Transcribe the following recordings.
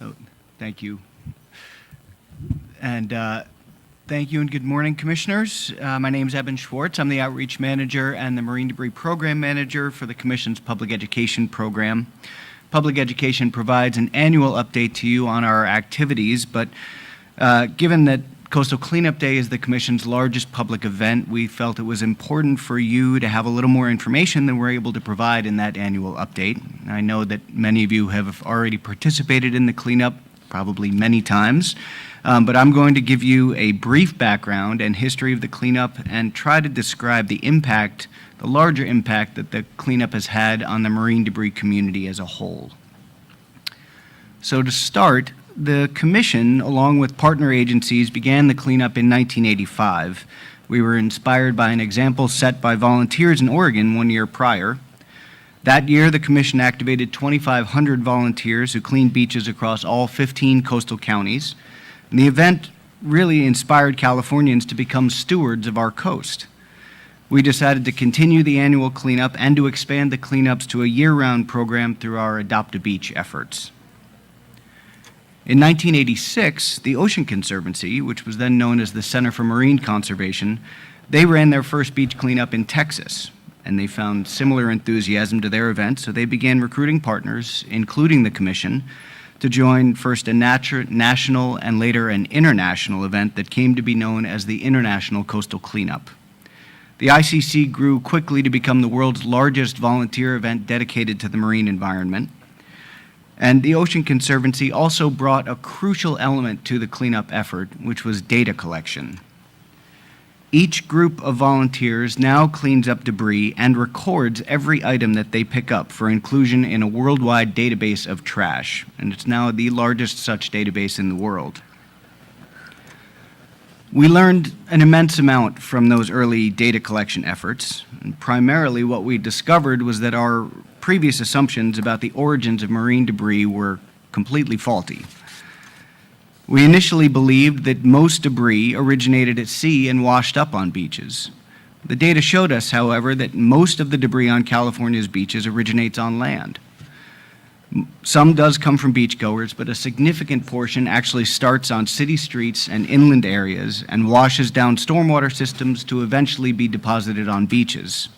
Oh, thank you. And thank you and good morning, Commissioners. My name is Eben Schwartz. I'm the Outreach Manager and the Marine Debris Program Manager for the Commission's Public Education Program. Public Education provides an annual update to you on our activities, but given that Coastal Cleanup Day is the Commission's largest public event, we felt it was important for you to have a little more information than we're able to provide in that annual update. I know that many of you have already participated in the cleanup, probably many times, but I'm going to give you a brief background and history of the cleanup and try to describe the impact, the larger impact that the cleanup has had on the marine debris community as a whole. So to start, the Commission, along with partner agencies, began the cleanup in 1985. We were inspired by an example set by volunteers in Oregon 1 year prior. That year, the Commission activated 2,500 volunteers who cleaned beaches across all 15 coastal counties. And the event really inspired Californians to become stewards of our coast. We decided to continue the annual cleanup and to expand the cleanups to a year-round program through our Adopt a Beach efforts. In 1986, the Ocean Conservancy, which was then known as the Center for Marine Conservation, they ran their first beach cleanup in Texas, and they found similar enthusiasm to their event, so they began recruiting partners, including the Commission, to join first a national and later an international event that came to be known as the International Coastal Cleanup. The ICC grew quickly to become the world's largest volunteer event dedicated to the marine environment. And the Ocean Conservancy also brought a crucial element to the cleanup effort, which was data collection. Each group of volunteers now cleans up debris and records every item that they pick up for inclusion in a worldwide database of trash, and it's now the largest such database in the world. We learned an immense amount from those early data collection efforts, and primarily what we discovered was that our previous assumptions about the origins of marine debris were completely faulty. We initially believed that most debris originated at sea and washed up on beaches. The data showed us, however, that most of the debris on California's beaches originates on land. Some does come from beachgoers, but a significant portion actually starts on city streets and inland areas and washes down stormwater systems to eventually be deposited on beaches.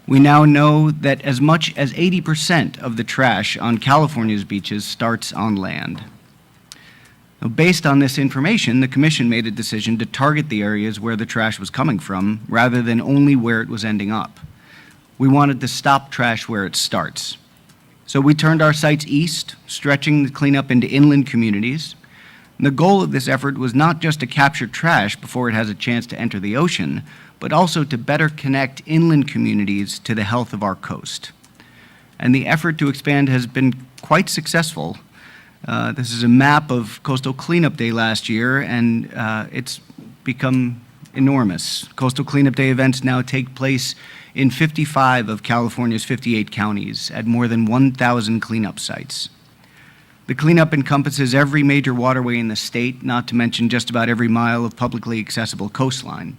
We now know that as much as 80% of the trash on California's beaches starts on land. Now, based on this information, the Commission made a decision to target the areas where the trash was coming from rather than only where it was ending up. We wanted to stop trash where it starts. So we turned our sights east, stretching the cleanup into inland communities. And the goal of this effort was not just to capture trash before it has a chance to enter the ocean, but also to better connect inland communities to the health of our coast. And the effort to expand has been quite successful. This is a map of Coastal Cleanup Day last year, and it's become enormous. Coastal Cleanup Day events now take place in 55 of California's 58 counties at more than 1,000 cleanup sites. The cleanup encompasses every major waterway in the state, not to mention just about every mile of publicly accessible coastline.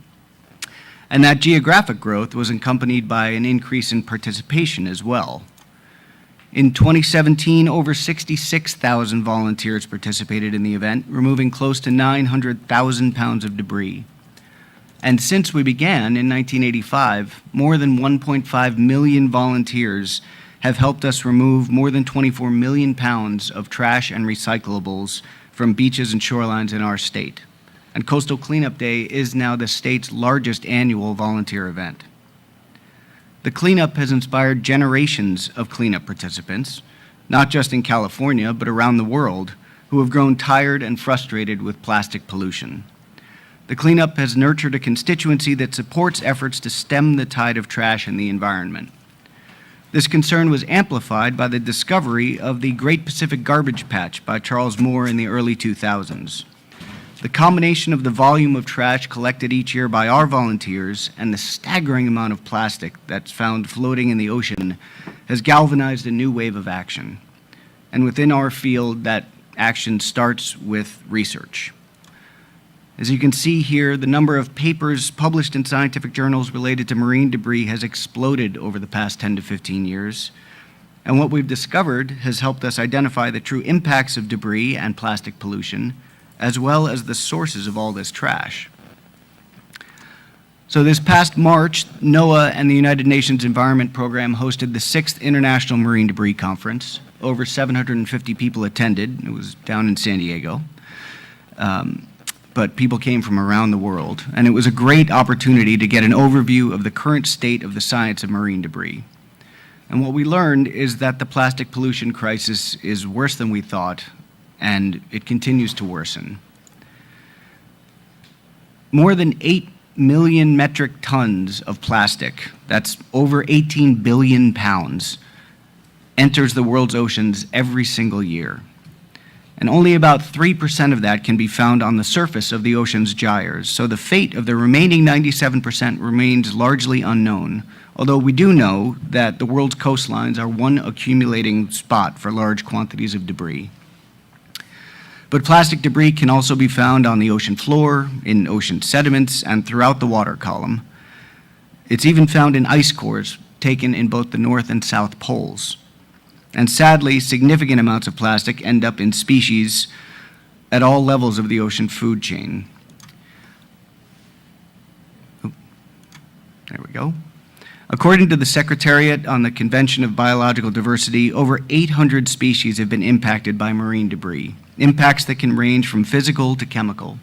And that geographic growth was accompanied by an increase in participation as well. In 2017, over 66,000 volunteers participated in the event, removing close to 900,000 pounds of debris. And since we began in 1985, more than 1.5 million volunteers have helped us remove more than 24 million pounds of trash and recyclables from beaches and shorelines in our state. And Coastal Cleanup Day is now the state's largest annual volunteer event. The cleanup has inspired generations of cleanup participants, not just in California, but around the world, who have grown tired and frustrated with plastic pollution. The cleanup has nurtured a constituency that supports efforts to stem the tide of trash in the environment. This concern was amplified by the discovery of the Great Pacific Garbage Patch by Charles Moore in the early 2000s. The combination of the volume of trash collected each year by our volunteers and the staggering amount of plastic that's found floating in the ocean has galvanized a new wave of action. And within our field, that action starts with research. As you can see here, the number of papers published in scientific journals related to marine debris has exploded over the past 10 to 15 years. And what we've discovered has helped us identify the true impacts of debris and plastic pollution, as well as the sources of all this trash. So this past March, NOAA and the United Nations Environment Program hosted the 6th International Marine Debris Conference. Over 750 people attended. It was down in San Diego. But people came from around the world. And it was a great opportunity to get an overview of the current state of the science of marine debris. And what we learned is that the plastic pollution crisis is worse than we thought, and it continues to worsen. More than 8 million metric tons of plastic, that's over 18 billion pounds, enters the world's oceans every single year. And only about 3% of that can be found on the surface of the ocean's gyres. So the fate of the remaining 97% remains largely unknown, although we do know that the world's coastlines are one accumulating spot for large quantities of debris. But plastic debris can also be found on the ocean floor, in ocean sediments, and throughout the water column. It's even found in ice cores taken in both the North and South poles. And sadly, significant amounts of plastic end up in species at all levels of the ocean food chain. Oh, there we go. According to the Secretariat on the Convention of Biological Diversity, over 800 species have been impacted by marine debris, impacts that can range from physical to chemical.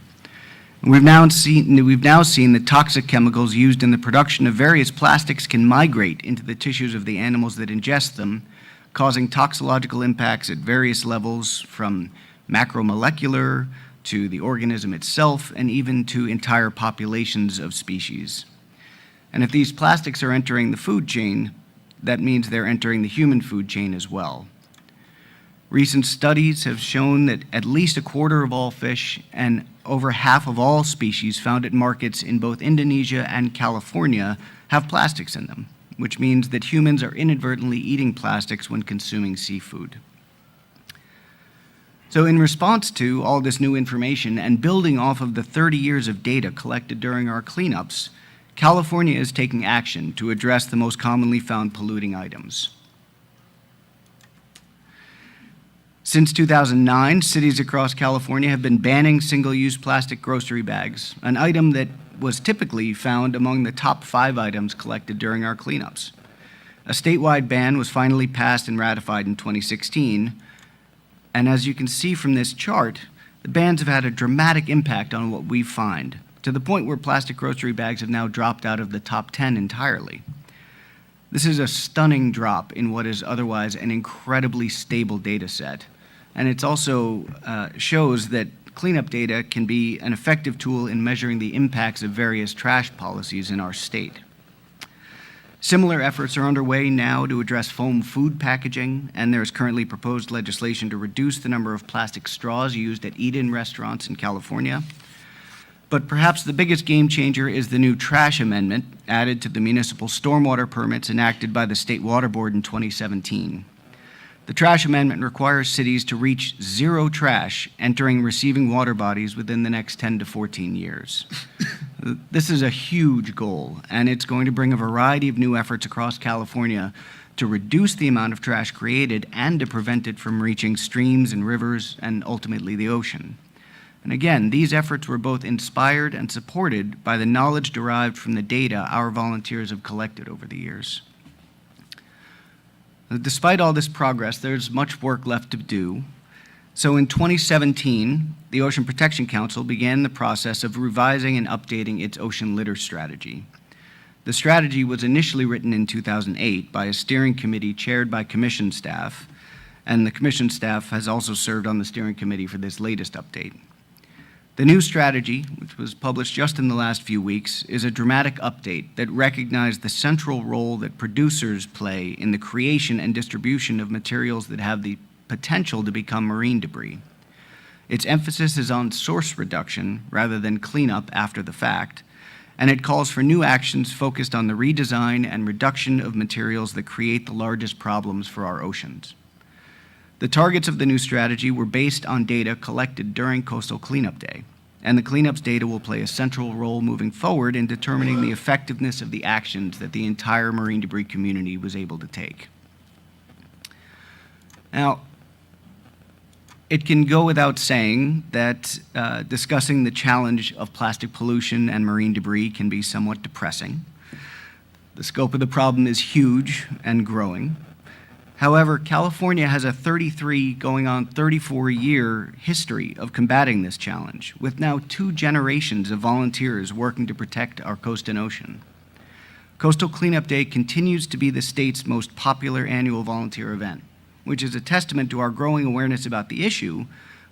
And we've now seen that toxic chemicals used in the production of various plastics can migrate into the tissues of the animals that ingest them, causing toxicological impacts at various levels, from macromolecular to the organism itself, and even to entire populations of species. And if these plastics are entering the food chain, that means they're entering the human food chain as well. Recent studies have shown that at least a quarter of all fish and over half of all species found at markets in both Indonesia and California have plastics in them, which means that humans are inadvertently eating plastics when consuming seafood. So in response to all this new information and building off of the 30 years of data collected during our cleanups, California is taking action to address the most commonly found polluting items. Since 2009, cities across California have been banning single-use plastic grocery bags, an item that was typically found among the top 5 items collected during our cleanups. A statewide ban was finally passed and ratified in 2016, and as you can see from this chart, the bans have had a dramatic impact on what we find, to the point where plastic grocery bags have now dropped out of the top 10 entirely. This is a stunning drop in what is otherwise an incredibly stable data set, and it also shows that cleanup data can be an effective tool in measuring the impacts of various trash policies in our state. Similar efforts are underway now to address foam food packaging, and there is currently proposed legislation to reduce the number of plastic straws used at eat-in restaurants in California. But perhaps the biggest game changer is the new trash amendment added to the municipal stormwater permits enacted by the State Water Board in 2017. The trash amendment requires cities to reach zero trash entering and receiving water bodies within the next 10 to 14 years. This is a huge goal, and it's going to bring a variety of new efforts across California to reduce the amount of trash created and to prevent it from reaching streams and rivers and ultimately the ocean. And again, these efforts were both inspired and supported by the knowledge derived from the data our volunteers have collected over the years. Despite all this progress, there's much work left to do. So in 2017, the Ocean Protection Council began the process of revising and updating its ocean litter strategy. The strategy was initially written in 2008 by a steering committee chaired by commission staff, and the commission staff has also served on the steering committee for this latest update. The new strategy, which was published just in the last few weeks, is a dramatic update that recognized the central role that producers play in the creation and distribution of materials that have the potential to become marine debris. Its emphasis is on source reduction rather than cleanup after the fact, and it calls for new actions focused on the redesign and reduction of materials that create the largest problems for our oceans. The targets of the new strategy were based on data collected during Coastal Cleanup Day, and the cleanup's data will play a central role moving forward in determining the effectiveness of the actions that the entire marine debris community was able to take. Now, it can go without saying that discussing the challenge of plastic pollution and marine debris can be somewhat depressing. The scope of the problem is huge and growing. However, California has a 33 going on 34-year history of combating this challenge, with now 2 generations of volunteers working to protect our coast and ocean. Coastal Cleanup Day continues to be the state's most popular annual volunteer event, which is a testament to our growing awareness about the issue,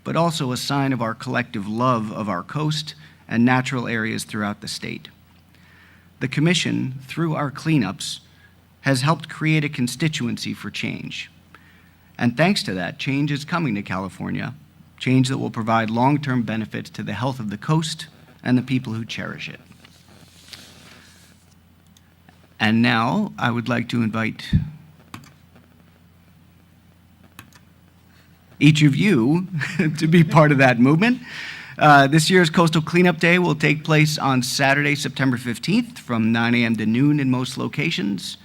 but also a sign of our collective love of our coast and natural areas throughout the state. The Commission, through our cleanups, has helped create a constituency for change. And thanks to that, change is coming to California, change that will provide long-term benefits to the health of the coast and the people who cherish it. And now I would like to invite each of you to be part of that movement. This year's Coastal Cleanup Day will take place on Saturday, September 15th from 9 a.m. to noon in most locations.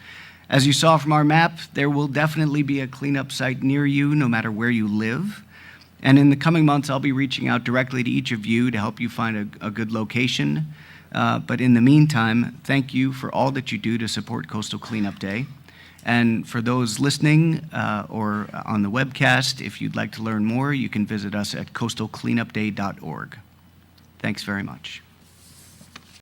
As you saw from our map, there will definitely be a cleanup site near you, no matter where you live. And in the coming months, I'll be reaching out directly to each of you to help you find a good location. But in the meantime, thank you for all that you do to support Coastal Cleanup Day. And for those listening or on the webcast, if you'd like to learn more, you can visit us at coastalcleanupday.org. Thanks very much.